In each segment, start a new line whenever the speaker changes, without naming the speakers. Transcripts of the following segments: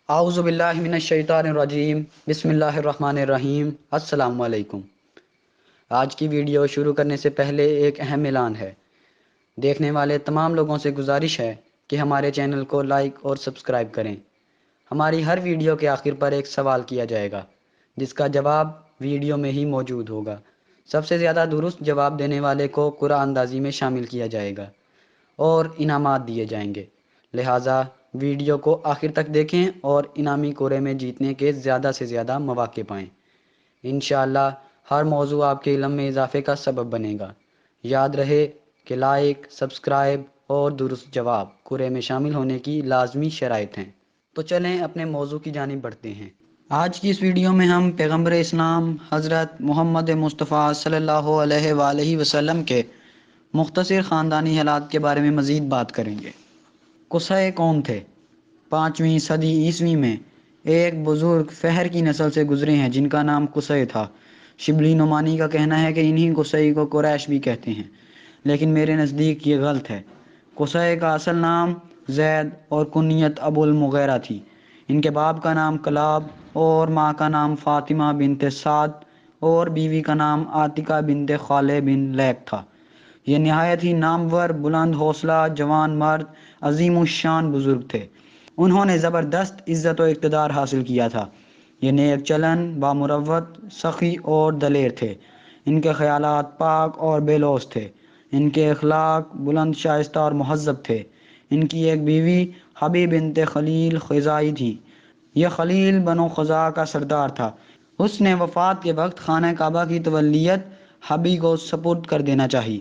اعوذ باللہ من الشیطان الرجیم، بسم اللہ الرحمن الرحیم۔ السلام علیکم۔ آج کی ویڈیو شروع کرنے سے پہلے ایک اہم اعلان ہے۔ دیکھنے والے تمام لوگوں سے گزارش ہے کہ ہمارے چینل کو لائک اور سبسکرائب کریں۔ ہماری ہر ویڈیو کے آخر پر ایک سوال کیا جائے گا جس کا جواب ویڈیو میں ہی موجود ہوگا۔ سب سے زیادہ درست جواب دینے والے کو قرآن اندازی میں شامل کیا جائے گا اور انعامات دیے جائیں گے، لہٰذا ویڈیو کو آخر تک دیکھیں اور انعامی کوڑے میں جیتنے کے زیادہ سے زیادہ مواقع پائیں۔ انشاءاللہ ہر موضوع آپ کے علم میں اضافے کا سبب بنے گا۔ یاد رہے کہ لائک، سبسکرائب اور درست جواب کوڑے میں شامل ہونے کی لازمی شرائط ہیں۔ تو چلیں اپنے موضوع کی جانب بڑھتے ہیں۔ آج کی اس ویڈیو میں ہم پیغمبر اسلام حضرت محمد مصطفیٰ صلی اللہ علیہ وآلہ وسلم کے مختصر خاندانی حالات کے بارے میں مزید بات کریں گے۔ قصے کون تھے؟ 5ویں صدی عیسوی میں ایک بزرگ فہر کی نسل سے گزرے ہیں جن کا نام قصے تھا۔ شبلی نعمانی کا کہنا ہے کہ انہی قصے کو قریش بھی کہتے ہیں، لیکن میرے نزدیک یہ غلط ہے۔ قصے کا اصل نام زید اور کنیت ابو المغیرہ تھی۔ ان کے باپ کا نام کلاب اور ماں کا نام فاطمہ بنت سعد اور بیوی کا نام عاتکہ بنت خالد بن لیک تھا۔ یہ نہایت ہی نامور، بلند حوصلہ جوان مرد، عظیم الشان بزرگ تھے۔ انہوں نے زبردست عزت و اقتدار حاصل کیا تھا۔ یہ نیک چلن، بامروت، سخی اور دلیر تھے۔ ان کے خیالات پاک اور بے لوث تھے۔ ان کے اخلاق بلند، شائستہ اور مہذب تھے۔ ان کی ایک بیوی حبیب بنت خلیل خزاعی تھی۔ یہ خلیل بنو خزاعہ کا سردار تھا۔ اس نے وفات کے وقت خانہ کعبہ کی تولیت حبی کو سپرد کر دینا چاہی۔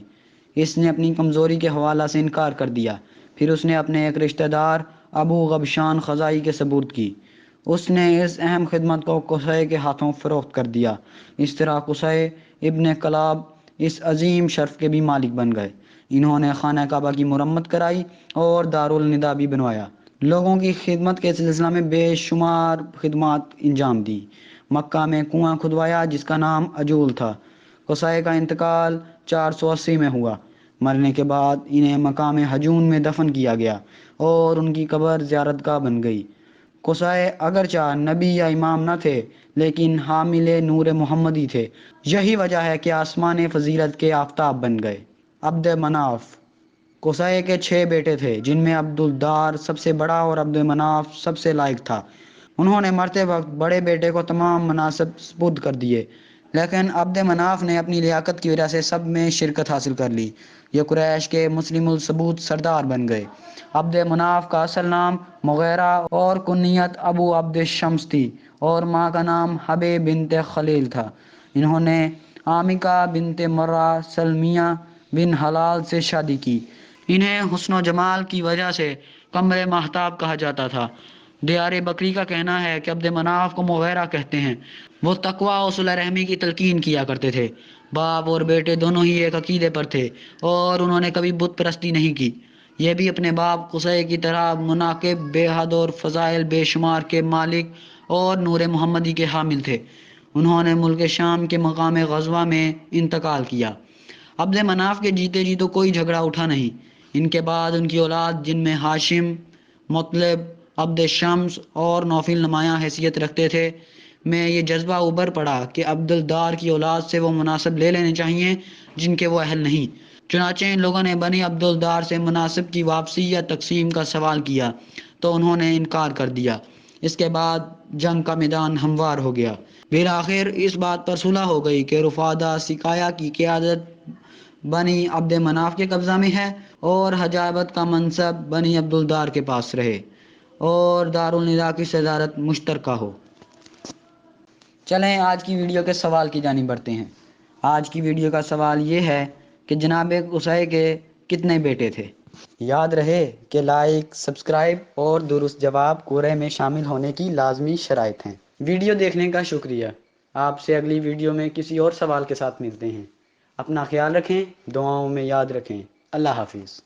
اس نے اپنی کمزوری کے حوالہ سے انکار کر دیا۔ پھر اس نے اپنے ایک رشتہ دار ابو غبشان خزاعی کے سپرد کی۔ اس نے اس اہم خدمت کو قصے کے ہاتھوں فروخت کر دیا۔ اس طرح قصے ابن کلاب اس عظیم شرف کے بھی مالک بن گئے۔ انہوں نے خانہ کعبہ کی مرمت کرائی اور دارالندہ بھی بنوایا۔ لوگوں کی خدمت کے سلسلہ میں بے شمار خدمات انجام دی۔ مکہ میں کنواں کھدوایا جس کا نام عجول تھا۔ قصے کا انتقال 480 میں ہوا۔ مرنے کے بعد انہیں مقام حجون میں دفن کیا گیا اور ان کی قبر زیارت گاہ بن گئی۔ قصے اگرچہ نبی یا امام نہ تھے لیکن حامل نور محمدی تھے۔ یہی وجہ ہے کہ آسمان فضیلت کے آفتاب بن گئے۔ عبد مناف۔ قصے کے 6 بیٹے تھے جن میں عبد الدار سب سے بڑا اور عبد مناف سب سے لائق تھا۔ انہوں نے مرتے وقت بڑے بیٹے کو تمام مناصب سپرد کر دیے، لیکن عبد مناف نے اپنی لیاقت کی وجہ سے سب میں شرکت حاصل کر لی۔ یہ قریش کے مسلم الثبوت سردار بن گئے۔ عبد مناف کا اصل نام مغیرہ اور کنیت ابو عبد الشمس تھی اور ماں کا نام حبیب بنت خلیل تھا۔ انہوں نے عامکہ بنت مرہ سلمیہ بن حلال سے شادی کی۔ انہیں حسن و جمال کی وجہ سے قمر ماہتاب کہا جاتا تھا۔ دیار بکری کا کہنا ہے کہ عبد مناف کو مغیرہ کہتے ہیں۔ وہ تقوی و صلہ رحمی کی تلقین کیا کرتے تھے۔ باپ اور بیٹے دونوں ہی ایک عقیدے پر تھے اور انہوں نے کبھی بت پرستی نہیں کی۔ یہ بھی اپنے باپ قصے کی طرح مناقب بے حد اور فضائل بے شمار کے مالک اور نور محمدی کے حامل تھے۔ انہوں نے ملک شام کے مقام غزوہ میں انتقال کیا۔ عبد مناف کے جیتے جی تو کوئی جھگڑا اٹھا نہیں۔ ان کے بعد ان کی اولاد جن میں ہاشم، مطلب، عبد شمس اور نوفل نمایاں حیثیت رکھتے تھے میں یہ جذبہ ابھر پڑا کہ عبد الدار کی اولاد سے وہ مناسب لے لینے چاہیے جن کے وہ اہل نہیں۔ چنانچہ ان لوگوں نے بنی عبد الدار سے مناسب کی واپسی یا تقسیم کا سوال کیا تو انہوں نے انکار کر دیا۔ اس کے بعد جنگ کا میدان ہموار ہو گیا۔ بالآخر اس بات پر صلح ہو گئی کہ رفادہ سقایا کی قیادت بنی عبد مناف کے قبضہ میں ہے اور حجابت کا منصب بنی عبد الدار کے پاس رہے اور دارالندہ کی صدارت مشترکہ ہو۔ چلیں آج کی ویڈیو کے سوال کی جانب بڑھتے ہیں۔ آج کی ویڈیو کا سوال یہ ہے کہ جناب قصے کے کتنے بیٹے تھے؟ یاد رہے کہ لائک، سبسکرائب اور درست جواب کوڑے میں شامل ہونے کی لازمی شرائط ہیں۔ ویڈیو دیکھنے کا شکریہ۔ آپ سے اگلی ویڈیو میں کسی اور سوال کے ساتھ ملتے ہیں۔ اپنا خیال رکھیں، دعاؤں میں یاد رکھیں۔ اللہ حافظ۔